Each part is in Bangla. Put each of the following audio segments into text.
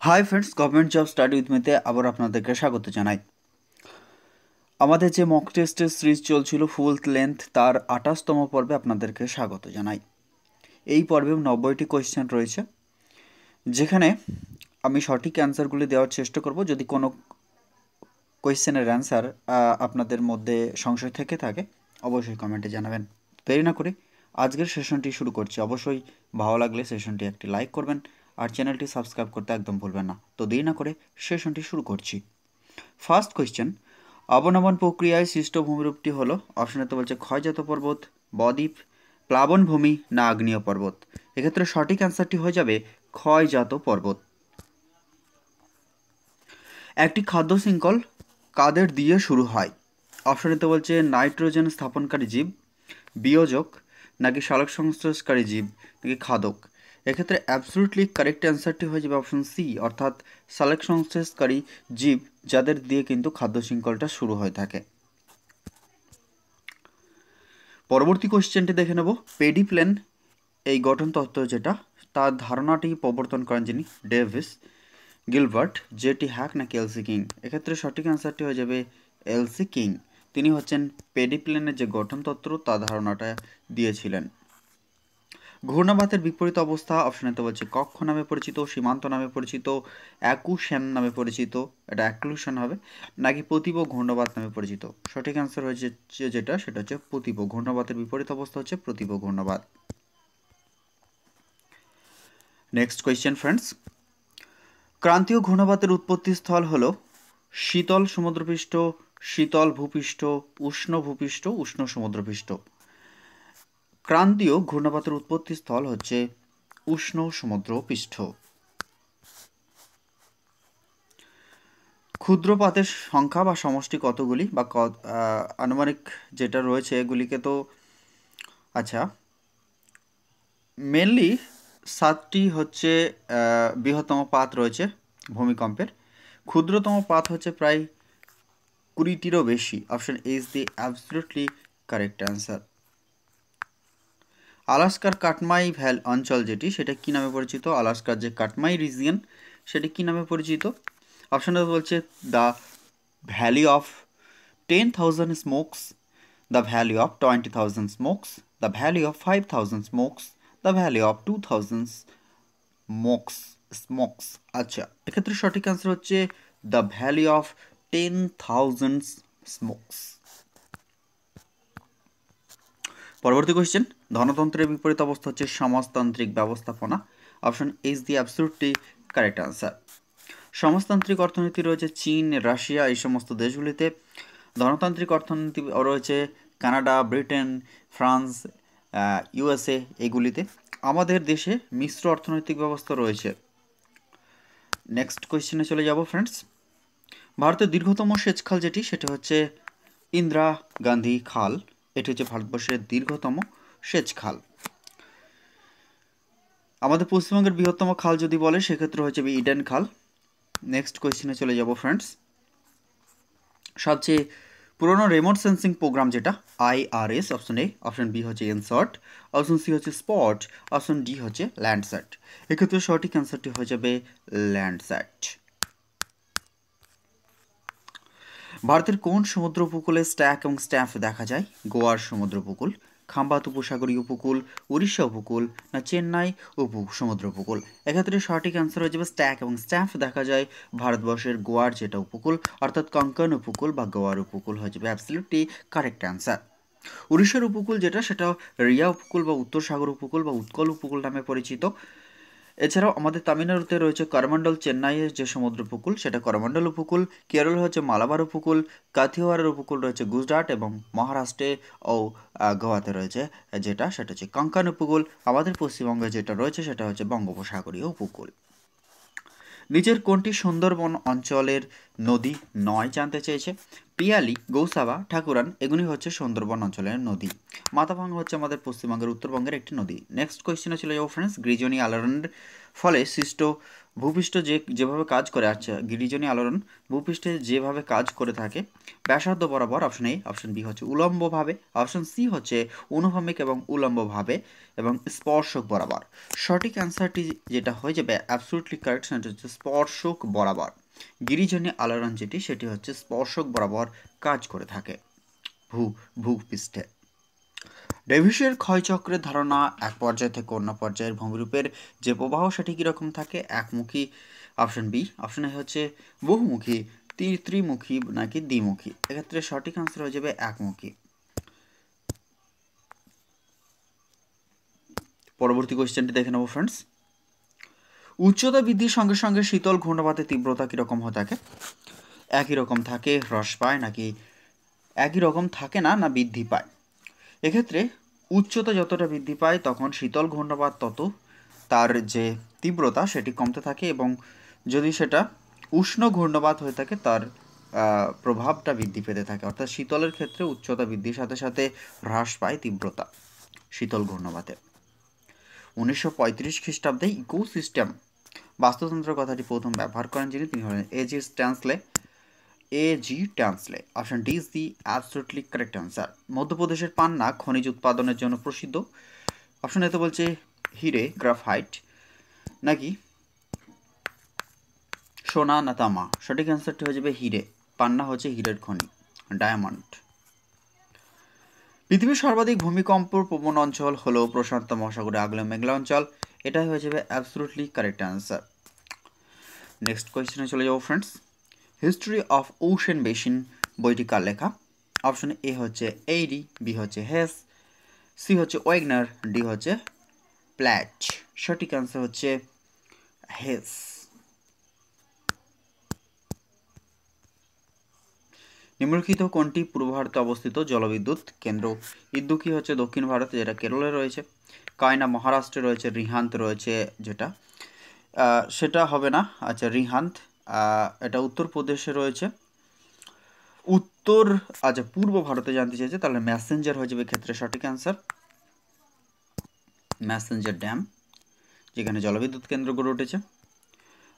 Hi friends, government job study with মেতে আবার আপনাদেরকে স্বাগত জানাই। আমাদের যে মক টেস্টের সিরিজ চলছিল ফুল লেন্থ, তার 28তম পর্বে আপনাদেরকে স্বাগত জানাই। এই পর্বে 90টি কোয়েশ্চেন রয়েছে, যেখানে আমি সঠিক অ্যান্সারগুলি দেওয়ার চেষ্টা করব। যদি কোনো কোয়েশ্চেনের অ্যান্সার আপনাদের মধ্যে সংশয় থেকে থাকে, অবশ্যই কমেন্টে জানাবেন। দেরি না করে আজকের সেশনটি শুরু করছি। অবশ্যই ভালো লাগলে সেশনটি একটি লাইক করবেন আর চ্যানেলটি সাবস্ক্রাইব করতে একদম ভুলবেন না। তো দেরি না করে সেশনটি শুরু করছি। ফার্স্ট কোয়েশ্চেন, অবনমন প্রক্রিয়ায় সৃষ্ট ভূমিরূপটি হলো, অপশনেতে বলছে ক্ষয়জাত পর্বত, বদ্বীপ, প্লাবনভূমি না আগ্নেয় পর্বত। এক্ষেত্রে সঠিক অ্যান্সারটি হয়ে যাবে ক্ষয়জাত পর্বত। একটি খাদ্য শৃঙ্খল কাদের দিয়ে শুরু হয়? অপশনেতে বলছে নাইট্রোজেন স্থাপনকারী জীব, বিয়োজক, নাকি সালোক সংশ্লেষকারী জীব, নাকি খাদক। এক্ষেত্রে অ্যাবসলিউটলি কারেক্ট অ্যান্সারটি হয়ে যাবে অপশন সি, অর্থাৎ সালোক সংশ্লেষকারী জীব, যাদের দিয়ে কিন্তু খাদ্য শৃঙ্খলটা শুরু হয়ে থাকে। পরবর্তী কোশ্চেনটি দেখে নেব। পেডিপ্লেন এই গঠন তত্ত্ব যেটা, তার ধারণাটি প্রবর্তন করেন যিনি? ডেভিস, গিলবার্ট, জেটি হ্যাক নাকি এলসি কিং। এক্ষেত্রে সঠিক অ্যান্সারটি হয়ে যাবে এলসি কিং। তিনি হচ্ছেন পেডিপ্লেনের যে গঠনতন্ত্র তার ধারণাটা দিয়েছিলেন। ঘূর্ণাবাতের বিপরীত অবস্থা, অপশনেতে বলছে কক্ষ নামে পরিচিত, সীমান্ত নামে পরিচিত, অ্যাকুশন নামে পরিচিত, এটা অ্যাক্লুশন হবে, নাকি প্রতিব ঘূর্ণাবাত নামে পরিচিত। সঠিক অ্যান্সার হয়েছে যেটা, সেটা হচ্ছে প্রতিব। ঘূর্ণাবাতের বিপরীত অবস্থা হচ্ছে প্রতিব ঘূর্ণাবাত। নেক্সট কোয়েশ্চেন ফ্রেন্ডস, ক্রান্তীয় ঘূর্ণাবাতের উৎপত্তি স্থল হল শীতল সমুদ্রপৃষ্ঠ, শীতল ভূপৃষ্ঠ, উষ্ণ ভূপৃষ্ঠ, উষ্ণ সমুদ্রপৃষ্ঠ। ক্রান্তীয় ঘূর্ণাবাতের উৎপত্তি স্থল হচ্ছে উষ্ণ সমুদ্রপৃষ্ঠ। ক্ষুদ্রপাতের সংখ্যা বা সমষ্টি কতগুলি, বা আনুমানিক যেটা রয়েছে এগুলিকে তো, আচ্ছা, মেনলি 7টি হচ্ছে বৃহত্তম পাত রয়েছে ভূমিকম্পের। ক্ষুদ্রতম পাত হচ্ছে প্রায় 20টিরও বেশি। Option A is the absolutely correct answer. আলাস্কার কাটমাই অঞ্চল যেটি, সেটা কি নামে পরিচিত? আলাস্কার যে কাটমাই রিজিয়ন, সেটি কি নামে পরিচিত? অপশনটা বলছে the valley of 10,000 smokes, the valley of 20,000 smokes, the valley of 5,000 smokes, the valley of 2,000 smokes. আচ্ছা, এক্ষেত্রে সঠিক অ্যান্সার হচ্ছে দ্য ভ্যালি অফ 10,000 স্মোকস। পরবর্তী কোয়েশ্চেন, ধনতন্ত্রের বিপরীত অবস্থা হচ্ছে সমাজতান্ত্রিক ব্যবস্থাপনা। Option is the absolutely correct answer. সমাজতান্ত্রিক অর্থনীতি রয়েছে চীন, রাশিয়া, এই সমস্ত দেশগুলিতে। ধনতান্ত্রিক অর্থনীতি রয়েছে কানাডা, ব্রিটেন, ফ্রান্স, ইউএসএ, এগুলিতে। আমাদের দেশে মিশ্র অর্থনৈতিক ব্যবস্থা রয়েছে। নেক্সট কোয়েশ্চেনে চলে যাব ফ্রেন্ডস। ভারতের দীর্ঘতম সেচ খাল যেটি, সেটা হচ্ছে ইন্দিরা গান্ধী খাল। এটি হচ্ছে ভারতবর্ষের দীর্ঘতম সেচ খাল। আমাদের পশ্চিমবঙ্গের বৃহত্তম খাল যদি বলে, সেক্ষেত্রে হচ্ছে ইডেন খাল। নেক্সট কোয়েশ্চেনে চলে যাব ফ্রেন্ডস। সবচেয়ে পুরনো রিমোট সেন্সিং প্রোগ্রাম যেটা, IRS। Option A, option B হচ্ছে এনসার্ট, অপশন সি হচ্ছে স্পট, অপশন ডি হচ্ছে ল্যান্ডস্যাট। এক্ষেত্রে সঠিক অ্যান্সারটি হয়ে যাবে ল্যান্ডস্যাট। ভারতের কোন সমুদ্র উপকূলে স্ট্যাক এবং স্ট্যাম্প দেখা যায়? গোয়ার সমুদ্র উপকূল, খাম্বাত উপসাগরীয় উপকূল, উড়িষ্যা উপকূল, না চেন্নাই সমুদ্র উপকূল। এক্ষেত্রে সঠিক অ্যান্সার হয়ে যাবে স্ট্যাক এবং স্ট্যাম্প দেখা যায় ভারতবর্ষের গোয়ার যেটা উপকূল, অর্থাৎ কঙ্কন উপকূল বা গোয়ার উপকূল হয়ে যাবে অ্যাবসলিউটলি কারেক্ট অ্যান্সার। উড়িষ্যার উপকূল যেটা, সেটা রিয়া উপকূল বা উত্তর সাগর উপকূল বা উৎকল উপকূল নামে পরিচিত। এছাড়াও আমাদের তামিলনাড়ুতে রয়েছে করমণ্ডল, চেন্নাইয়ের যে সমুদ্র উপকূল, সেটা করমণ্ডল উপকূল। কেরল হচ্ছে মালাবার উপকূল, কাথিয়াওয়াড়ের উপকূল রয়েছে গুজরাট, এবং মহারাষ্ট্রে ও গোয়াতে রয়েছে যেটা, সেটা হচ্ছে কঙ্কন উপকূল। আমাদের পশ্চিমবঙ্গে যেটা রয়েছে, সেটা হচ্ছে বঙ্গোপসাগরীয় উপকূল। নিচের কোনটি সুন্দরবন অঞ্চলের নদী নয় জানতে চেয়েছে। পিয়ালি, গৌসাবা, ঠাকুরান এগুলি হচ্ছে সুন্দরবন অঞ্চলের নদী। মাথাভাঙ্গা হচ্ছে আমাদের পশ্চিমবঙ্গের উত্তরবঙ্গের একটি নদী। নেক্সট কোয়েশ্চেনে চলে যাবো ফ্রেন্ডস। গিরিজনী আলোড়নের ফলে সৃষ্ট ভূপৃষ্ঠ যেভাবে কাজ করে, আচ্ছা গিরিজনী আলোড়ন ভূপৃষ্ঠে যেভাবে কাজ করে থাকে ব্যাসার্ধ বরাবর, অপশন এ, অপশন বি হচ্ছে উলম্বভাবে, অপশন সি হচ্ছে অনুভূমিক এবং উলম্বভাবে এবং স্পর্শক বরাবর। সঠিক অ্যান্সারটি যেটা হয়ে যাবে অ্যাবসলিউটলি কারেক্ট, সেটা হচ্ছে স্পর্শক বরাবর। গিরিজনী আলোড়ন যেটি সেটি হচ্ছে স্পর্শক বরাবর কাজ করে থাকে ভূপৃষ্ঠে। ডেভিসের ক্ষয়চক্রের ধারণা এক পর্যায় থেকে অন্য পর্যায়ের ভূমিরূপের যে প্রবাহ সেটি কীরকম থাকে? একমুখী, অপশন বি, অপশন এ হচ্ছে বহুমুখী, ত্রিমুখী নাকি দ্বিমুখী। এক্ষেত্রে সঠিক আনসার হয়ে যাবে একমুখী। পরবর্তী কোয়েশ্চেনটি দেখে নেব ফ্রেন্ডস। উচ্চতা বৃদ্ধির সঙ্গে সঙ্গে শীতল ঘূর্ণপাতের তীব্রতা কীরকম হয়ে থাকে? একই রকম থাকে, হ্রাস পায়, নাকি একই রকম থাকে না, না বৃদ্ধি পায়? এক্ষেত্রে উচ্চতা যতটা বৃদ্ধি পায় তখন শীতল ঘূর্ণপাত তত তার যে তীব্রতা সেটি কমতে থাকে, এবং যদি সেটা উষ্ণ ঘূর্ণপাত হয়ে থাকে তার প্রভাবটা বৃদ্ধি পেতে থাকে। অর্থাৎ শীতলের ক্ষেত্রে উচ্চতা বৃদ্ধির সাথে সাথে হ্রাস পায় তীব্রতা শীতল ঘূর্ণপাতে। 1935 খ্রিস্টাব্দে ইকোসিস্টেম বাস্তুতন্ত্র কথাটি প্রথম ব্যবহার করেন যিনি, তিনি হলেন AG Tansley. Option D is the absolutely correct answer. মধ্যপ্রদেশের পান্না খনিজ উৎপাদনের জন্য প্রসিদ্ধ। অপশন এতে বলছে হিরে, গ্রাফাইট, নাকি সোনা না তামা? সঠিক অ্যান্সারটি হয়ে যাবে হিরে। পান্না হচ্ছে হিরের খনি, ডায়মন্ড। পৃথিবীর সর্বাধিক ভূমিকম্প প্রবণ অঞ্চল হলো প্রশান্ত মহাসাগরের আগ্নেয় মেঘলা অঞ্চল। এটাই হয়ে যাবে অ্যাবসলিউটলি কারেক্ট অ্যান্সার। নেক্সট কোয়েশ্চেনে চলে যাবো friends. History of ocean basin বইটি কার লেখা? অপশন এ হচ্ছে এইরি, বি হচ্ছে হেস, সি হচ্ছে ওয়েগনার, ডি হচ্ছে প্ল্যাচ। সঠিক অ্যান্সার হচ্ছে হেস। নিম্নলিখিত কোনটি পূর্ব ভারতে অবস্থিত জলবিদ্যুৎ কেন্দ্র? ইদ্দুকি হচ্ছে দক্ষিণ ভারতে, যেটা কেরলে রয়েছে। কায়না মহারাষ্ট্রে রয়েছে। রিহান্ত রয়েছে যেটা, সেটা হবে না। আচ্ছা রিহান্ত, এটা উত্তরপ্রদেশে রয়েছে। আচ্ছা পূর্ব ভারতে জানতে চাইছে, তাহলে ম্যাসেঞ্জার হয়ে যাবে ক্ষেত্রে সঠিক অ্যান্সার। ম্যাসেঞ্জার ড্যাম, যেখানে জলবিদ্যুৎ কেন্দ্র গড়ে উঠেছে।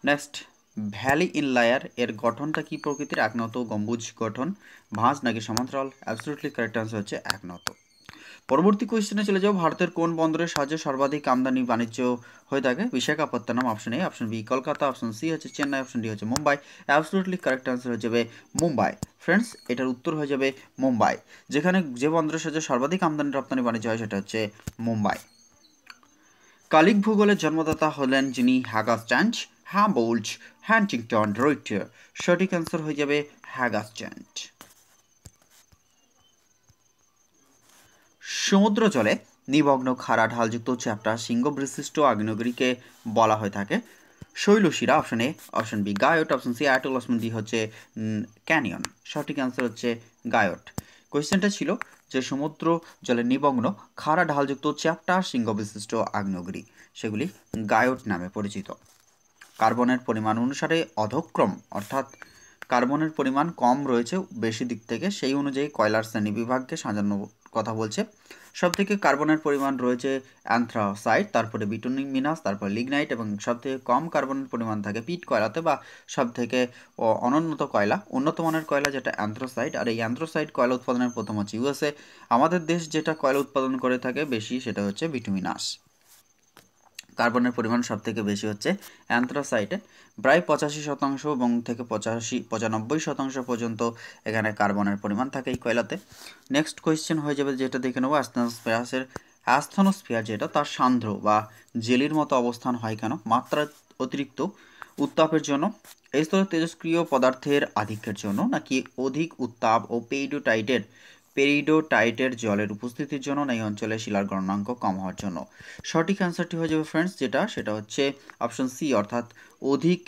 নেক্সট, ভ্যালি ইনলায়ার এর গঠনটা কি প্রকৃতির? একনত, গম্বুজ গঠন, ভাঁজ নাকি সমান্তরাল? অ্যাবসলিউটলি কারেক্ট আনসার হচ্ছে একনত। পরবর্তী কোয়েশ্চেনে চলে যাও। ভারতের কোন বন্দরের সাহায্যে সর্বাধিক আমদানি বাণিজ্য হয়ে থাকে? Visakhapatnam, option A, option B Kolkata, option C হচ্ছে চেন্নাই, অপশন ডি হচ্ছে মুম্বাই। অ্যাবসলিউটলি কারেক্ট আনসার হয়ে যাবে মুম্বাই। ফ্রেন্ডস, এটার উত্তর হয়ে যাবে মুম্বাই। যেখানে যে বন্দরের সাহায্যে সর্বাধিক আমদানি রপ্তানি বাণিজ্য হয় সেটা হচ্ছে মুম্বাই। কালিক ভূগোলের জন্মদাতা হলেন যিনি? হ্যাগাস্ট্যান্ড, হ্যাম্বোল্ট, হ্যান্টিংটন, রয়টার। সঠিক অ্যান্সার হয়ে যাবে হ্যাগাস্ট্যান্ড। সমুদ্র জলে নিমগ্ন খাড়া ঢালযুক্ত চ্যাপ্টা সিংহ বিশিষ্ট আগ্নেয়গিরিকে বলা হয়ে থাকে? শৈলশিরা, option A, option B guyot, option C atoll, option D হচ্ছে ক্যানিয়ন। সঠিক অ্যান্সার হচ্ছে গায়ট। কোয়েশ্চেনটা ছিল যে সমুদ্র জলে নিমগ্ন খাড়া ঢালযুক্ত চ্যাপ্টা সিংহ বিশিষ্ট আগ্নেয়গিরি, সেগুলি গায়ট নামে পরিচিত। কার্বনের পরিমাণ অনুসারে অধক্রম, অর্থাৎ কার্বনের পরিমাণ কম রয়েছে বেশি দিক থেকে, সেই অনুযায়ী কয়লার শ্রেণী বিভাগকে সাজানোর কথা বলছে। সবথেকে কার্বনের পরিমাণ রয়েছে অ্যান্থ্রাসাইট, তারপরে বিটুমিনাস, তারপর লিগনাইট, এবং সবথেকে কম কার্বনের পরিমাণ থাকে পিট কয়লাতে, বা সবথেকে অনুন্নত কয়লা, উন্নত মানের কয়লা যেটা অ্যান্থ্রাসাইট। আর এই অ্যান্থ্রাসাইট কয়লা উৎপাদনের প্রথম হচ্ছে ইউএসএ। আমাদের দেশ যেটা কয়লা উৎপাদন করে থাকে বেশি সেটা হচ্ছে বিটুমিনাস। কার্বনের পরিমাণ সব থেকে বেশি হচ্ছে অ্যান্থ্রাসাইটে, প্রায় 85% এবং থেকে 95% পর্যন্ত এখানে কার্বনের পরিমাণ থাকে এই কয়লাতে। নেক্সট কোয়েশ্চেন হয়ে যাবে যেটা দেখে নেবো, অ্যাস্থনোস্ফিয়ার যেটা, তার সান্ধ্র বা জেলির মতো অবস্থান হয় কেন? মাত্রা অতিরিক্ত উত্তাপের জন্য, এই স্তরে তেজস্ক্রিয় পদার্থের আধিক্যের জন্য, নাকি অধিক উত্তাপ ও পেরিডোটাইটের জলের উপস্থিতির জন্য, না এই অঞ্চলে শিলার গণনাঙ্ক কম হওয়ার জন্য? সঠিক অ্যান্সারটি হয়ে যাবে ফ্রেন্ডস যেটা, সেটা হচ্ছে অপশন সি, অর্থাৎ অধিক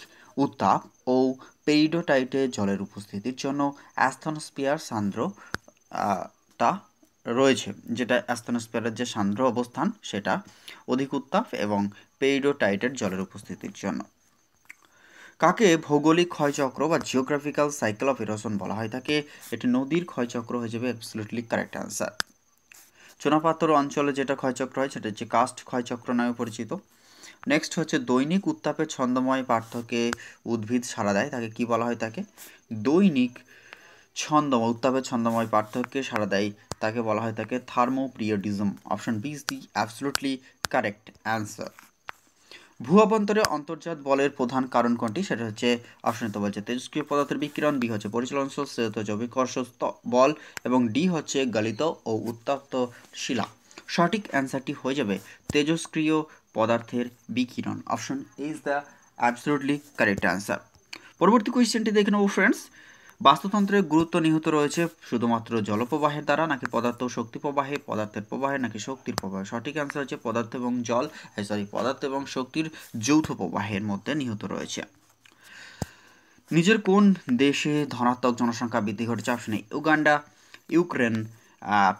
উত্তাপ ও পেরিডোটাইটের জলের উপস্থিতির জন্য অ্যাস্থনোস্ফিয়ার সান্দ্রটা রয়েছে, যেটা অ্যাস্থনোস্ফিয়ারের যে সান্দ্র অবস্থান সেটা অধিক উত্তাপ এবং পেরিডোটাইটের জলের উপস্থিতির জন্য। কাকে ভৌগোলিক ক্ষয়চক্র বা জিওগ্রাফিক্যাল সাইকেল অফ ইরোশন বলা হয় থাকে? এটি নদীর ক্ষয়চক্র হয়ে যাবে অ্যাবসলিউটলি কারেক্ট অ্যান্সার। চুনাপাথর অঞ্চলে যেটা ক্ষয়চক্র হয় সেটা হচ্ছে কাস্ট ক্ষয়চক্র নামে পরিচিত। নেক্সট হচ্ছে দৈনিক উত্তাপের ছন্দময় পার্থক্যে উদ্ভিদ সাড়া দেয়, তাকে কি বলা হয় থাকে? দৈনিক উত্তাপের ছন্দময় পার্থক্যে সাড়া দেয়, তাকে বলা হয় থাকে thermoperiodism. Option B is the absolutely correct answer. ভূ অভ্যন্তরে অন্তর্জাত বলের প্রধান কারণ কোনটি? সেটা হচ্ছে অপশন তো বলছে তেজস্ক্রিয় পদার্থের বিকিরণ, বি হচ্ছে পরিচলনশীল, সি হচ্ছে অভিকর্ষ বল এবং ডি হচ্ছে গলিত ও উত্তপ্ত শিলা। সঠিক অ্যান্সারটি হয়ে যাবে তেজস্ক্রিয় পদার্থের বিকিরণ। Option is the absolutely correct answer. পরবর্তী কোয়েশ্চেনটি দেখে নেব ফ্রেন্ডস। বাস্তুতন্ত্রের গুরুত্ব নিহিত রয়েছে শুধুমাত্র জলপ্রবাহের দ্বারা নাকি পদার্থ শক্তি প্রবাহে, পদার্থের প্রবাহে নাকি শক্তির প্রবাহে? সঠিক অ্যান্সার হচ্ছে পদার্থ এবং পদার্থ এবং শক্তির যৌথ প্রবাহের মধ্যে নিহিত রয়েছে। নিজের কোন দেশে ধনাত্মক জনসংখ্যা বৃদ্ধি ঘটেছে? Option A Uganda, Ukraine,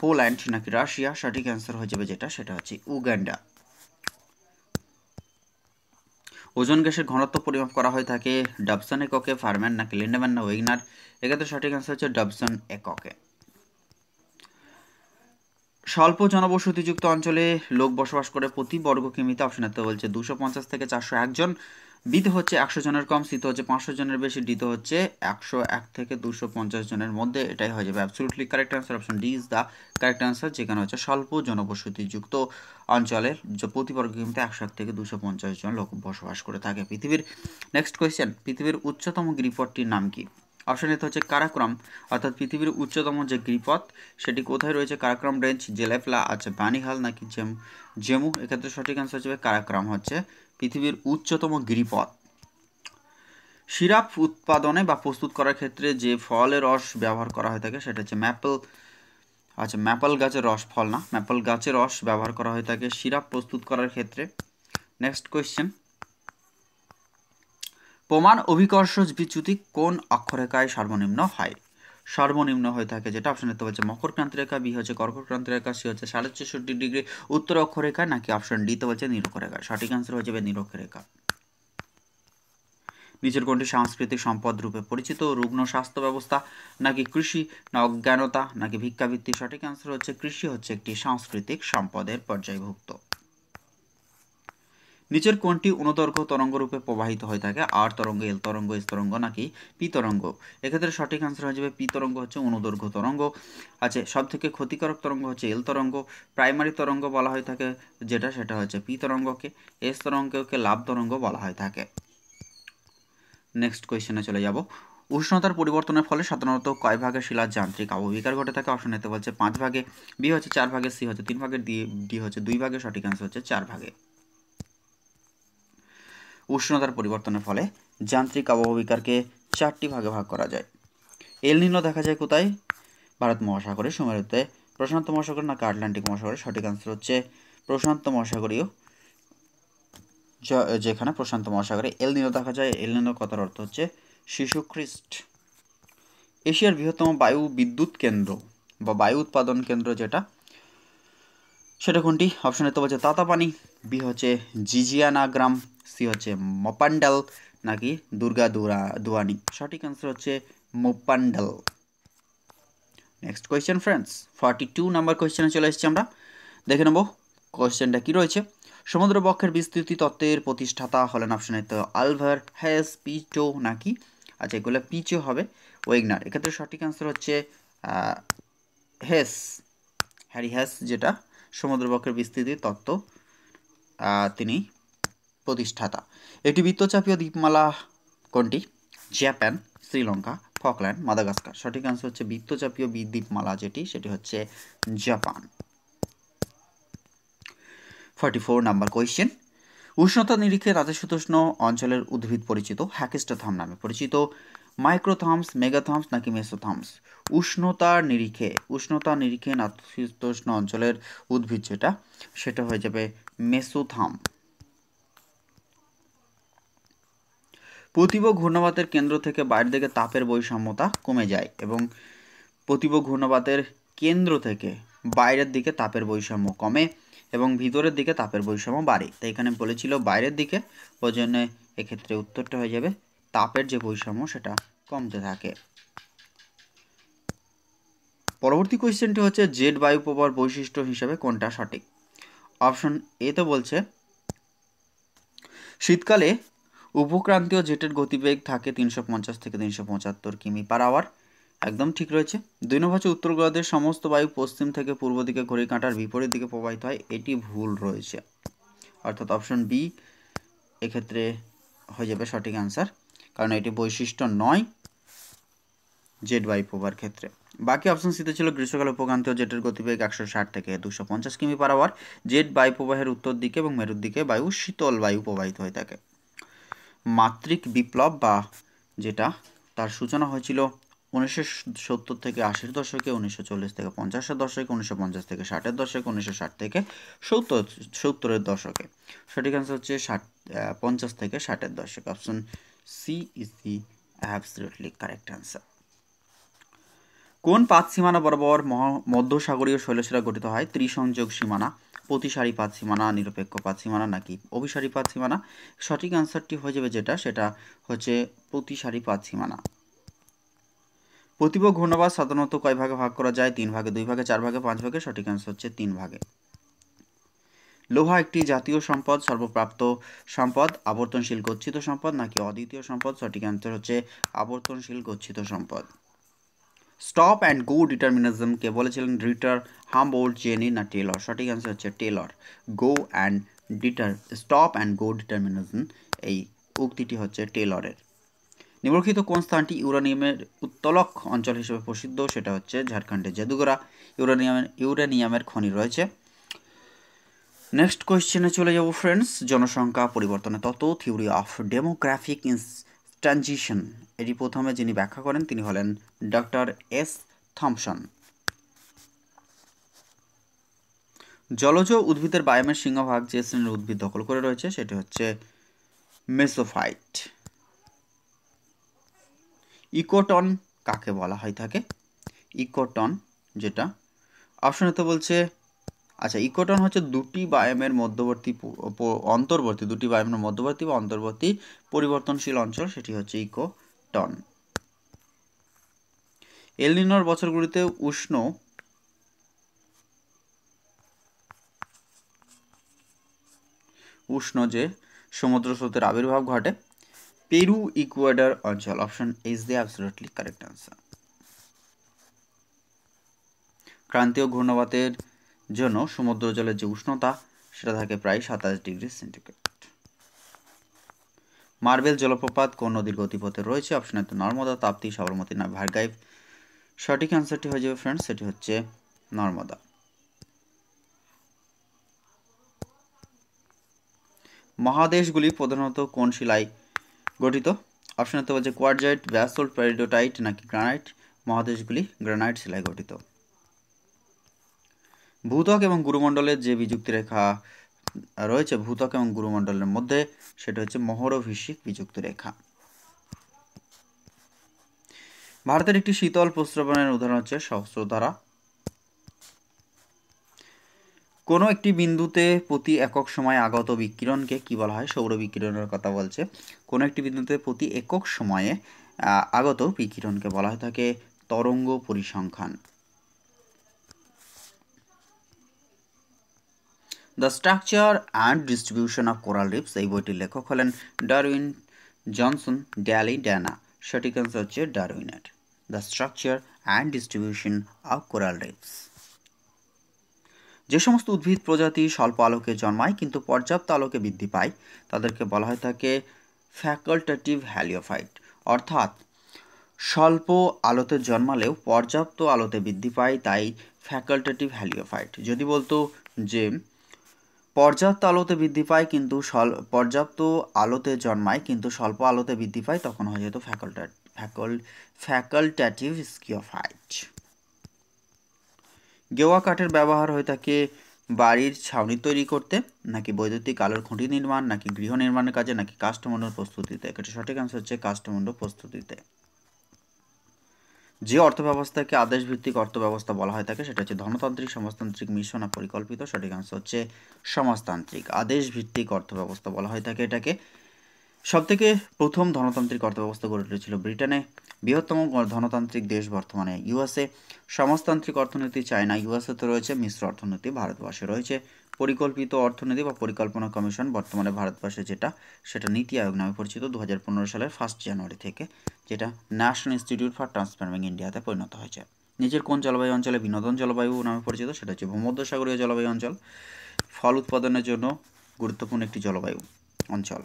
Poland নাকি রাশিয়া? সঠিক অ্যান্সার হয়ে যাবে যেটা, সেটা হচ্ছে উগান্ডা। ওজন গ্যাসের ঘনত্ব পরিমাপ করা হয়ে থাকে ডবসন এককে, ফারম্যান নাকি লিন্ডম্যান না ওয়েগনার? এক্ষেত্রে সঠিক অ্যান্সার হচ্ছে ডবসন এককে। স্বল্প জনবসতিযুক্ত অঞ্চলে লোক বসবাস করে প্রতি বর্গ কিমিতে? অপশন এতে বলছে 250 থেকে 401 জন, বিতে হচ্ছে 100 জনের কম, সিতে হচ্ছে 500 জনের বেশি, ডিতে হচ্ছে 101 থেকে 250 জনের মধ্যে। এটাই হয়ে যাবে absolutely correct answer. Option D is the correct answer, যেখানে হচ্ছে স্বল্প জনবসতিযুক্ত অঞ্চলের প্রতি বর্গ কিমিতে 101 থেকে 250 জন লোক বসবাস করে থাকে পৃথিবীর। নেক্সট কোয়েশ্চেন, পৃথিবীর উচ্চতম গিরিপথটির নাম কি? অপশন এতে হচ্ছে কারাক্রম, অর্থাৎ পৃথিবীর উচ্চতম যে গিরিপথ সেটি কোথায় রয়েছে? কারাক্রম রেঞ্জ, জেলেফলা, আছে বানিহাল নাকি জেমু? এক্ষেত্রে সঠিক অ্যান্সার হচ্ছে কারাক্রম হচ্ছে পৃথিবীর উচ্চতম গিরিপথ। সিরাপ উৎপাদনে বা প্রস্তুত করার ক্ষেত্রে যে ফলের রস ব্যবহার করা হয়ে থাকে সেটা হচ্ছে ম্যাপল গাছের রস, ফল না, ম্যাপল গাছের রস ব্যবহার করা হয়ে থাকে সিরাপ প্রস্তুত করার ক্ষেত্রে। নেক্সট কোয়েশ্চেন, প্রমাণ অভিকর্ষ বিচ্যুতি কোন অক্ষরেখায় সর্বনিম্ন হয়? সর্বনিম্ন হয়ে থাকে যেটা, অপশন এতে হচ্ছে মকর ক্রান্তি রেখা, বি হচ্ছে কর্কট ক্রান্তি রেখা, সি হচ্ছে 64.5 ডিগ্রি উত্তর অক্ষরেখা নাকি অপশন ডি তে বলছে নিরক্ষরেখা? সঠিক অ্যান্সার হয়ে যাবে নিরক্ষরেখা। নিচের কোনটি সাংস্কৃতিক সম্পদ রূপে পরিচিত? রুগ্ন স্বাস্থ্য ব্যবস্থা নাকি কৃষি না অজ্ঞানতা নাকি ভিক্ষাবৃত্তি? সঠিক অ্যান্সার হচ্ছে কৃষি হচ্ছে একটি সাংস্কৃতিক সম্পদের পর্যায়ভুক্ত। নিচের কোনটি অনুদৈর্ঘ্য তরঙ্গ রূপে প্রবাহিত হয়ে থাকে? আর তরঙ্গ, এল তরঙ্গ, এস তরঙ্গ নাকি পি তরঙ্গ? এক্ষেত্রে সঠিক আনসার হয়ে যাবে পি তরঙ্গ হচ্ছে অনুদৈর্ঘ্য তরঙ্গ। আচ্ছা, সব থেকে ক্ষতিকারক তরঙ্গ হচ্ছে এল তরঙ্গ। প্রাইমারি তরঙ্গ বলা হয়ে থাকে যেটা, সেটা হচ্ছে পি তরঙ্গকে। এস তরঙ্গকে লাভ তরঙ্গ বলা হয়ে থাকে। নেক্সট কোয়েশ্চেনে চলে যাব। উষ্ণতার পরিবর্তনের ফলে সাধারণত কয় ভাগে শিলার যান্ত্রিক আবহবিকার ঘটে থাকে? অপশন এতে বলছে 5 ভাগে, বি হচ্ছে 4 ভাগে, সি হচ্ছে 3 ভাগে, ডি হচ্ছে 2 ভাগে। সঠিক আনসার হচ্ছে 4 ভাগে। উষ্ণতার পরিবর্তনের ফলে যান্ত্রিক আবহবিকারকে 4টি ভাগে ভাগ করা যায়। এল নিনো দেখা যায় কোথায়? ভারত মহাসাগরে, সুমেরুতে, প্রশান্ত মহাসাগর নাকি আটলান্টিক মহাসাগরে? সঠিক আনসার হচ্ছে প্রশান্ত মহাসাগরীয়, যেখানে প্রশান্ত মহাসাগরে এল নিনো দেখা যায়। এল নিনো কথার অর্থ হচ্ছে শিশু খ্রিস্ট। এশিয়ার বৃহত্তম বায়ু বিদ্যুৎ কেন্দ্র বা বায়ু উৎপাদন কেন্দ্র যেটা, সেটা কোনটি? অপশন এতে বলছে তাতাপানি, বি হচ্ছে জিজিয়ানা গ্রাম, সি হচ্ছে মোপান্ডাল নাকি দুয়ানি? সঠিক আনসার হচ্ছে মোপান্ডাল। নেক্সট কোয়েশ্চেন ফ্রেন্ডস, 42 নাম্বার কোয়েশ্চেনে চলে এসেছি আমরা। দেখে নেব কোয়েশ্চেনটা কি রয়েছে। সমুদ্র বক্ষের বিস্তৃতি তত্ত্বের প্রতিষ্ঠাতা হলেন? অপশন এতে আলভার হেস পিটো নাকি, আচ্ছা এগুলো পিচো হবে, ওয়েগনার? এক্ষেত্রে সঠিক আনসার হচ্ছে হ্যারি হেস, যেটা সমুদ্র বক্ষের বিস্তৃতি তত্ত্ব তিনি প্রতিষ্ঠাতা। একটি বৃত্তচাপীয় দ্বীপমালা কোনটি? Japan, Sri Lanka, Falkland, Madagascar? সঠিক আনসার হচ্ছে বৃত্তচাপীয় দ্বীপমালা যেটি, সেটি হচ্ছে জাপান। 44 নাম্বার কোয়েশ্চেন, উষ্ণতা নিরীক্ষে নাতিশীতোষ্ণ অঞ্চলের উদ্ভিদ পরিচিত হ্যাকেস্টোথাম নামে পরিচিত? মাইক্রোথামস, মেগাথামস নাকি মেসোথামস? উষ্ণতা নিরীক্ষে নাতিশীতোষ্ণ অঞ্চলের উদ্ভিদ যেটা, সেটা হয়ে যাবে মেসোথাম। প্রতিভ ঘূর্ণবাতের কেন্দ্র থেকে বাইরের দিকে তাপের বৈষম্যতা কমে যায় এবং প্রতিভ ঘূর্ণবাতের কেন্দ্র থেকে বাইরের দিকে তাপের বৈষম্য কমে এবং ভিতরের দিকে তাপের বৈষম্য বাড়ে। তাই এখানে বলেছিল বাইরের দিকে, ওই জন্য এক্ষেত্রে উত্তরটা হয়ে যাবে তাপের যে বৈষম্য সেটা কমতে থাকে। পরবর্তী কোয়েশ্চেনটি হচ্ছে জেট বায়ুপ্রবাহ বৈশিষ্ট্য হিসেবে কোনটা সঠিক? অপশন এ তো বলছে শীতকালে উপক্রান্তীয় জেটের গতিবেগ থাকে 350 থেকে 375 কিমি/আওয়ার, একদম ঠিক রয়েছে। 2 নম্বর হচ্ছে উত্তর গোলার্ধের সমস্ত বায়ু পশ্চিম থেকে পূর্ব দিকে ঘড়ির কাঁটার বিপরীত দিকে প্রবাহিত হয়, এটি ভুল রয়েছে, অর্থাৎ অপশন বি এক্ষেত্রে হয়ে যাবে সঠিক অ্যান্সার, কারণ এটি বৈশিষ্ট্য নয় জেট বায়ু প্রবাহের ক্ষেত্রে। বাকি অপশন সিতে ছিল গ্রীষ্মকালে উপক্রান্তীয় জেটের গতিবেগ 160 থেকে 250 কিমি/আওয়ার, জেট বায়ু প্রবাহের উত্তর দিকে এবং মেরুর দিকে বায়ু শীতল বায়ু প্রবাহিত হয়ে থাকে। মাত্রিক বিপ্লব বা যেটা তার সূচনা হয়েছিল 1970 থেকে 80-এর দশকে, 1940 থেকে 50-এর দশকে, 1950 থেকে 60-এর দশকে, 1960 থেকে 70-এর দশকে। সঠিক অ্যান্সার হচ্ছে 50 থেকে 60-এর দশকে। Option C is the absolutely correct answer. কোন পাত সীমানা বরাবর মধ্যসাগরীয় শৈলশিরা গঠিত হয়? ত্রিসংযোগ সীমানা, প্রতিসারি পাত সীমানা, নিরপেক্ষ পাত সীমানা নাকি অভিসারী পাত সীমানা? সঠিক অ্যান্সারটি হয়ে যাবে যেটা, সেটা হচ্ছে প্রতিসারি পাত সীমানা। প্রতিভ ঘূর্ণাবাত সাধারণত কয় ভাগে ভাগ করা যায়? 3 ভাগে, 2 ভাগে, 4 ভাগে, 5 ভাগে? সঠিক অ্যান্সার হচ্ছে 3 ভাগে। লোহা একটি জাতীয় সম্পদ, সর্বপ্রাপ্ত সম্পদ, আবর্তনশীল গচ্ছিত সম্পদ নাকি অদ্বিতীয় সম্পদ? সঠিক অ্যান্সার হচ্ছে আবর্তনশীল গচ্ছিত সম্পদ। স্টপ অ্যান্ড গো ডিটারমিনিজম কে বলেছিলেন? রিটার, হামবোল্ট, জেনি না টেলর? সঠিক অ্যান্সার হচ্ছে Taylor. Stop and go determinism এই উক্তিটি হচ্ছে টেলরের। নিম্নলিখিত কোন স্থানটি ইউরেনিয়ামের উত্তোলক অঞ্চল হিসেবে প্রসিদ্ধ? সেটা হচ্ছে ঝাড়খণ্ডের জাদুঘরা, ইউরেনিয়ামের খনি রয়েছে। নেক্সট কোয়েশ্চেনে চলে যাব ফ্রেন্ডস। জনসংখ্যা পরিবর্তনের তত্ত্ব, থিওরি অফ ডেমোগ্রাফিক ট্রানজিশন, এটি প্রথমে যিনি ব্যাখ্যা করেন তিনি হলেন ডক্টর এস থমসন। জলজ উদ্ভিদের বায়ামের সিংহভাগ যে শ্রেণীর উদ্ভিদ দখল করে রয়েছে সেটি হচ্ছে মেসোফাইট। ইকোটন কাকে বলা হয় থাকে? ইকোটন যেটা অপশনে তো বলছে, আচ্ছা ইকোটন হচ্ছে দুটি বায়ামের মধ্যবর্তী বা অন্তর্বর্তী পরিবর্তনশীল অঞ্চল, সেটি হচ্ছে ইকোটন। এল নিনোর বছরগুলিতে উষ্ণ যে সমুদ্র স্রোতের আবির্ভাব ঘটে পেরু ইকুয়েডর অঞ্চল। Option is the absolutely correct answer. ক্রান্তীয় ঘূর্ণাবাতের জন্য সমুদ্র জলের যে উষ্ণতা সেটা থাকে প্রায় 27°C। মার্বেল জলপ্রপাত কোন নদীর গতিপথে রয়েছে? অপশন এ নর্মদা, তাপ্তি, সাবরমতী না ভার্গাইভ? সঠিক অ্যান্সারটি হয়ে যাবে ফ্রেন্ডস, সেটি হচ্ছে নর্মদা। মহাদেশগুলি প্রধানত কোন শিলায় গঠিত? অপশন এ বলছে কোয়ার্টজাইট, ব্যাসল্ট, পেরিডোটাইট নাকি গ্রানাইট? মহাদেশগুলি গ্রানাইট শিলায় গঠিত। ভূত্বক এবং গুরুমণ্ডলের যে বিযুক্তি রেখা রয়েছে ভূত্বক এবং গুরুমণ্ডলের মধ্যে সেটা হচ্ছে মহরভিষিক বিযুক্ত রেখা। ভারতের একটি শীতল প্রস্রবণের উদাহরণ হচ্ছে সহস্রধারা। কোনো একটি বিন্দুতে প্রতি একক সময় আগত বিকিরণকে কি বলা হয়? সৌর বিকিরণের কথা বলছে। কোনো একটি বিন্দুতে প্রতি একক সময়ে আগত বিকিরণকে বলা হয় থাকে তরঙ্গ পরিসংখ্যান। The structure and distribution of coral reefs এই বইটির লেখক হলেন ডারউইন, জনসন, ড্যালি, ড্যানা? সঠিক অ্যান্সার হচ্ছে ডারউইনের। The structure and distribution of coral reefs. যে সমস্ত উদ্ভিদ প্রজাতি স্বল্প আলোকে জন্মায় কিন্তু পর্যাপ্ত আলোকে বৃদ্ধি পায় তাদেরকে বলা হয় থাকে ফ্যাকাল্টেটিভ হ্যালিওফাইট। অর্থাৎ স্বল্প আলোতে জন্মালেও পর্যাপ্ত আলোতে বৃদ্ধি পায় তাই ফ্যাকাল্টেটিভ হ্যালিওফাইট। যদি বলতো যে পর্যাপ্ত আলোতে বৃদ্ধি পায় কিন্তু পর্যাপ্ত আলোতে জন্মায় কিন্তু স্বল্প আলোতে বৃদ্ধি পায়, তখন হয়ে যেত ফ্যাকাল্টেটিভ স্কিওফাইট। গেওয়া কাঠের ব্যবহার হয়ে থাকে বাড়ির ছাউনি তৈরি করতে নাকি বৈদ্যুতিক আলোর খুঁটি নির্মাণ নাকি গৃহ নির্মাণের কাজে নাকি কাষ্ঠমণ্ডল প্রস্তুতিতে? এটা সঠিক অ্যান্সার হচ্ছে কাষ্ঠমণ্ডল প্রস্তুতিতে। যে অর্থব্যবস্থাকে আদেশভিত্তিক অর্থব্যবস্থা বলা হয় থাকে সেটা হচ্ছে ধর্মতান্ত্রিক, সমাজতান্ত্রিক, মিশ্র না পরিকল্পিত? সঠিক অ্যান্সার হচ্ছে সমাজতান্ত্রিক। আদেশভিত্তিক অর্থব্যবস্থা বলা হয় থাকে এটাকে। সবথেকে প্রথম ধনতান্ত্রিক অর্থব্যবস্থা গড়ে উঠেছিল ব্রিটেনে। বৃহত্তম ধনতান্ত্রিক দেশ বর্তমানে ইউএসএ। সমাজতান্ত্রিক অর্থনীতি চায়না। ইউএসএতে রয়েছে মিশ্র অর্থনীতি। ভারতবর্ষে রয়েছে পরিকল্পিত অর্থনীতি বা পরিকল্পনা কমিশন। বর্তমানে ভারতবর্ষে যেটা, সেটা নীতি আয়োগ নামে পরিচিত 2015 সালের 1 জানুয়ারি থেকে, যেটা ন্যাশনাল ইনস্টিটিউট ফর ট্রান্সফরমিং ইন্ডিয়াতে পরিণত হয়েছে। নিজের কোন জলবায়ু অঞ্চলে বিনোদন জলবায়ু নামে পরিচিত, সেটা হচ্ছে ভূমধ্যসাগরীয় জলবায়ু অঞ্চল। ফল উৎপাদনের জন্য গুরুত্বপূর্ণ একটি জলবায়ু অঞ্চল।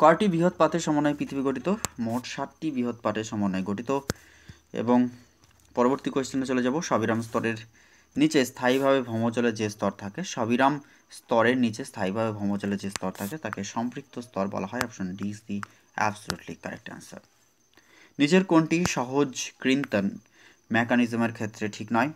কয়টি বৃহৎ পাতের সমন্বয়ে পৃথিবী গঠিত? মোট 7টি বৃহৎ পাতের সমন্বয়ে গঠিত। এবং পরবর্তী কোয়েশ্চেনে চলে যাব। সবিরাম স্তরের নিচে স্থায়ীভাবে ভৌমজলের যে স্তর থাকে, সবিরাম স্তরের নিচে স্থায়ীভাবে ভৌমজলের যে স্তর থাকে তাকে সম্পৃক্ত স্তর বলা হয়। Option D is the absolutely correct answer. নিচের কোনটি সহজ কৃন্তন মেকানিজমের ক্ষেত্রে ঠিক নয়?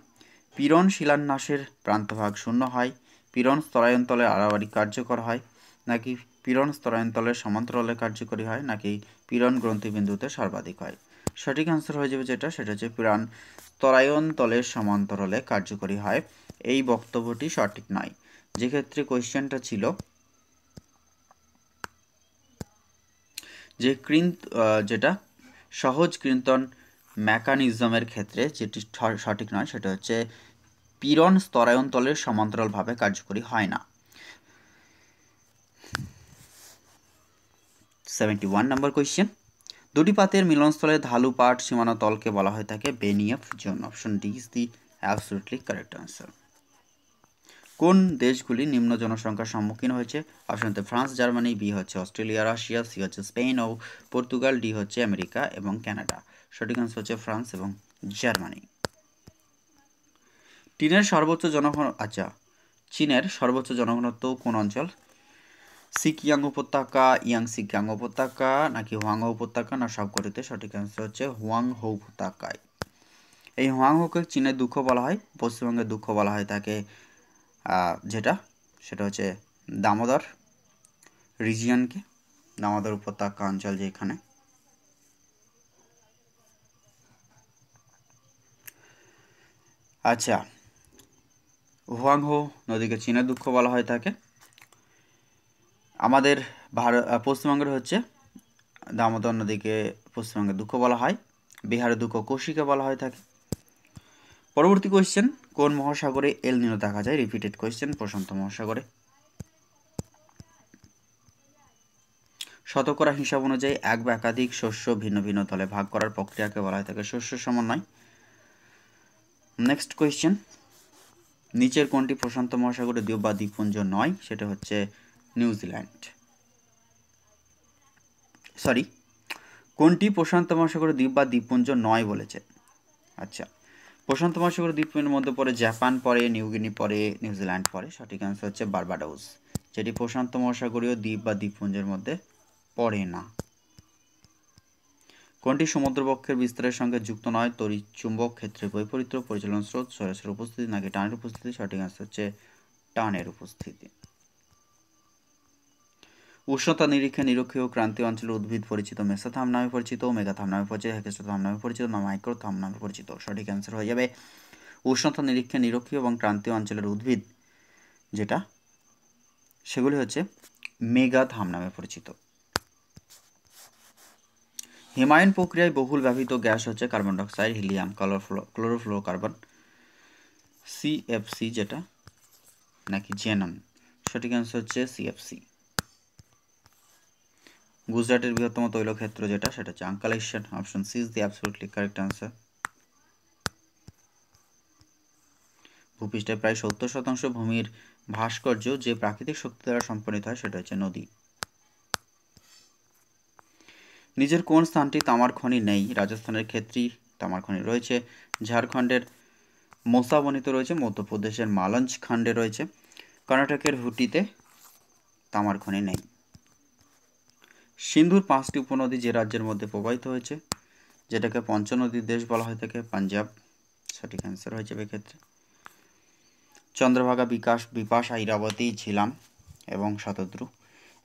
পীড়ন শিলান্যাসের প্রান্তভাগ শূন্য হয়, পীড়ন স্তরায়ন্তলে আড়াআড়ি কার্যকর হয়, নাকি পীড়ন স্তরায়ন্তলের সমান্তরালে কার্যকরী হয়, নাকি পীড়ন গ্রন্থিবিন্দুতে সর্বাধিক হয়? সঠিক আনসার হয়ে যাবে যেটা, সেটা হচ্ছে পীড়ন স্তরায়ন্তলের সমান্তরালে কার্যকরী হয়। এই বক্তব্যটি সঠিক নয়। যে ক্ষেত্রে কোয়েশ্চেনটা ছিল যে যেটা সহজ কৃন্তন মেকানিজমের ক্ষেত্রে যেটি সঠিক নয়, সেটা হচ্ছে পীড়ন স্তরায়ন্তলের সমান্তরালভাবে কার্যকরী হয় না। 71 নম্বর কোয়েশ্চেন। দুটি পাতের মিলনস্থলে ঢালু পাট সীমানা তলকে বলা হয়ে থাকে Benioff zone. Option D is the absolutely correct answer. কোন দেশগুলি নিম্ন জনসংখ্যার সম্মুখীন হয়েছে? অপশন তে ফ্রান্স, জার্মানি, বি হচ্ছে অস্ট্রেলিয়া, রাশিয়া, সি হচ্ছে স্পেন ও পর্তুগাল, ডি হচ্ছে আমেরিকা এবং কানাডা। সঠিক আনসার হচ্ছে ফ্রান্স এবং জার্মানি। চীনের সর্বোচ্চ জনঘনত্ব কোন অঞ্চল? সিকিয়াং উপত্যকা, ইয়াংসিকিয়াং উপত্যকা, নাকি হুয়াংহো উপত্যকা, না সবকটিতে? সঠিক অ্যান্সার হচ্ছে হুয়াংহো উপত্যকায়। এই হুয়াংহোকে চীনের দুঃখ বলা হয়। পশ্চিমবঙ্গের দুঃখ বলা হয় তাকে যেটা, সেটা হচ্ছে দামোদর রিজিয়নকে, দামোদর উপত্যকা অঞ্চল যেখানে। আচ্ছা, হুয়াংহো নদীকে চীনের দুঃখ বলা হয় থাকে। আমাদের পশ্চিমবঙ্গের হচ্ছে দামোদর নদীকে পশ্চিমবঙ্গের দুঃখ বলা হয়। বিহারের দুঃখ কোশিকে বলা হয় থাকে। পরবর্তী কোয়েশ্চেন, কোন মহাসাগরে এল নিনো দেখা যায়? রিপিটেড কোয়েশ্চেন, প্রশান্ত মহাসাগরে। শতকরা হিসাব অনুযায়ী এক বা একাধিক শস্য ভিন্ন ভিন্ন দলে ভাগ করার প্রক্রিয়াকে বলা হয় থাকে শস্য সমন্বয়। নেক্সট কোয়েশ্চেন, নিচের কোনটি প্রশান্ত মহাসাগরের দ্বীপ বা দ্বীপপুঞ্জ নয়? সেটা হচ্ছে নিউজিল্যান্ড। কোনটি প্রশান্ত মহাসাগরের দ্বীপ বা দ্বীপপুঞ্জ নয় বলেছে? আচ্ছা, প্রশান্ত মহাসাগরের দ্বীপপুঞ্জের মধ্যে পড়ে জাপান, পড়ে নিউগিনি, পড়ে নিউজিল্যান্ড পড়ে। সঠিক আনসার হচ্ছে বার্বাডোস, যেটি প্রশান্ত মহাসাগরীয় দ্বীপ বা দ্বীপপুঞ্জের মধ্যে পড়ে না। কোনটি সমুদ্রবক্ষের বিস্তারের সঙ্গে যুক্ত নয়? তড়িৎ চুম্বক ক্ষেত্রের বৈপরীত্য, পরিচালন স্রোত, সরাসরি উপস্থিতি, নাকি টানের উপস্থিতি? সঠিক আনসার হচ্ছে টানের উপস্থিতি। উষ্ণতা নিরীক্ষে নিরক্ষীয় ক্রান্তীয় অঞ্চলের উদ্ভিদ পরিচিত মেসোথাম নামে পরিচিত, মেগাথাম নামে পরিচিত, হেকেস্টোথাম নামে পরিচিত, না মাইক্রোথাম নামে পরিচিত? সঠিক অ্যান্সার হয়ে যাবে উষ্ণতা নিরীক্ষে নিরক্ষীয় এবং ক্রান্তীয় অঞ্চলের উদ্ভিদ যেটা, সেগুলি হচ্ছে মেগাথাম নামে পরিচিত। হিমায়ন প্রক্রিয়ায় বহুল ব্যবহৃত গ্যাস হচ্ছে carbon dioxide, helium, chlorofluorocarbon, CFC যেটা, নাকি জেনন? সঠিক অ্যান্সার হচ্ছে সিএফসি। গুজরাটের বৃহত্তম তৈলক্ষেত্র যেটা, সেটা হচ্ছে Ankleshwar. Option C is the absolutely correct answer. ভূপৃষ্ঠের প্রায় 70% ভূমির ভাস্কর্য যে প্রাকৃতিক শক্তি দ্বারা সম্পাদিত হয়, সেটা হচ্ছে নদী। নিজের কোন স্থানটি তামার খনি নেই? রাজস্থানের ক্ষেত্রে তামার খনি রয়েছে, ঝাড়খণ্ডের মোসাবনিতে রয়েছে, মধ্যপ্রদেশের মালঞ্জ খণ্ডে রয়েছে, কর্ণাটকের হুটিতে তামার খনি নেই। সিন্ধুর 5টি উপনদী যে রাজ্যের মধ্যে প্রবাহিত হয়েছে, যেটাকে পঞ্চনদীর দেশ বলা হয় থাকে, পাঞ্জাব। সঠিক অ্যান্সার হয়ে যাবে এক্ষেত্রে। চন্দ্রভাগা, বিপাশা, ইরাবতী, ঝিলাম এবং শতদ্রু,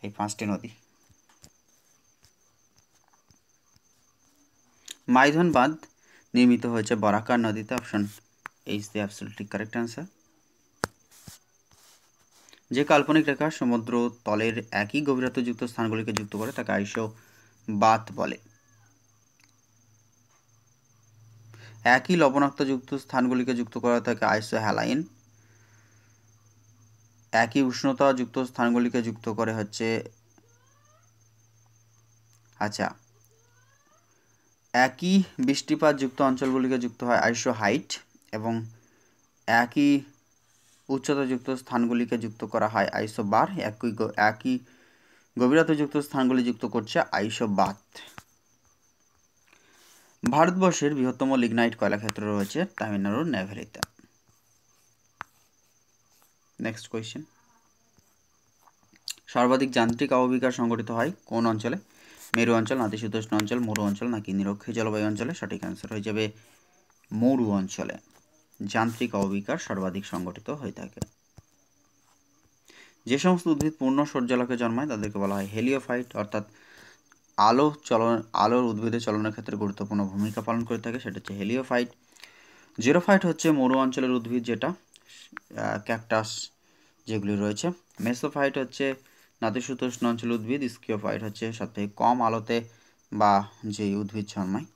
এই 5টি নদী। মাইথন বাঁধ নির্মিত হয়েছে বরাকার নদীতে। Option is the absolutely correct answer. যে কাল্পনিক রেখা সমুদ্র তলের একই গভীরতাযুক্ত স্থানগুলিকে যুক্ত করে তাকে আইসোবাত বলে। একই লবণাক্তযুক্ত স্থানগুলিকে যুক্ত করা তাকে আইসোহ্যালাইন। একই উষ্ণতাযুক্ত স্থানগুলিকে যুক্ত করে হচ্ছে একই বৃষ্টিপাতযুক্ত অঞ্চলগুলিকে যুক্ত হয় আইসোহাইট, এবং একই উচ্চতাযুক্ত স্থানগুলিকে যুক্ত করা হয় আইসোবার। একই গভীরতাযুক্ত স্থানগুলি যুক্ত করছে আইসোবাত। ভারতবর্ষের বৃহত্তম লিগনাইট কয়লা ক্ষেত্র রয়েছে তামিলনাড়ুর নেভেলিতে। নেক্সট কোয়েশ্চেন, সর্বাধিক যান্ত্রিক অববিকার সংঘটিত হয় কোন অঞ্চলে? মেরু অঞ্চল, নাতিশীতোষ্ণ অঞ্চল, মরু অঞ্চল নাকি নিরক্ষীয় জলবায়ু অঞ্চলে? সঠিক অ্যান্সার হয়ে যাবে মরু অঞ্চলে যান্ত্রিক অববিকার সর্বাধিক সংঘটিত হয়ে থাকে। যে সমস্ত উদ্ভিদ পূর্ণ সূর্যালোকে জন্মায় তাদেরকে বলা হয় হেলিওফাইট, অর্থাৎ আলোর উদ্ভিদের চলনের ক্ষেত্রে গুরুত্বপূর্ণ ভূমিকা পালন করে থাকে, সেটা হচ্ছে হেলিওফাইট। জিরোফাইট হচ্ছে মরু অঞ্চলের উদ্ভিদ, যেটা ক্যাকটাস যেগুলি রয়েছে। মেসোফাইট হচ্ছে নাতিশীতোষ্ণ অঞ্চলের উদ্ভিদ। স্কিওফাইট হচ্ছে সবথেকে কম আলোতে বা যে উদ্ভিদ জন্মায়।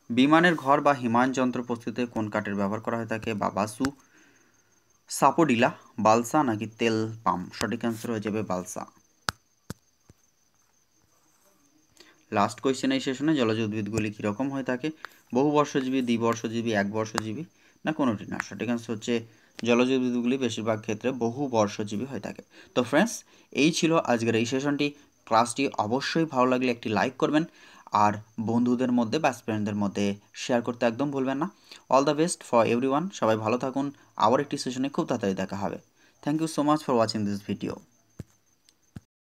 বিমানের ঘর বা হিমায়ন যন্ত্র প্রস্তুতিতে কোন কাঠের ব্যবহার করা হয়ে থাকে? বাবাসু, সাপোডিলা, বালসা নাকি তেল পাম? সঠিক অ্যান্সার হয়ে যাবে বালসা। লাস্ট কোয়েশ্চেন এই সেশনে, জলজ উদ্ভিদগুলি কীরকম হয়ে থাকে? বহুবর্ষজীবী, দ্বিবর্ষজীবী, একবর্ষজীবী না কোনোটি না? সঠিক অ্যান্সার হচ্ছে জলজ উদ্ভিদগুলি বেশিরভাগ ক্ষেত্রে বহুবর্ষজীবী হয়ে থাকে। তো ফ্রেন্ডস, এই ছিল আজকের এই সেশনটি। ক্লাসটি অবশ্যই ভালো লাগলে একটি লাইক করবেন, আর বন্ধুদের মধ্যে বা ফ্রেন্ডদের মধ্যে শেয়ার করতে একদম ভুলবেন না। All the best for everyone. সবাই ভালো থাকুন। আবার একটি সেশনে খুব তাড়াতাড়ি দেখা হবে। Thank you so much for watching this video.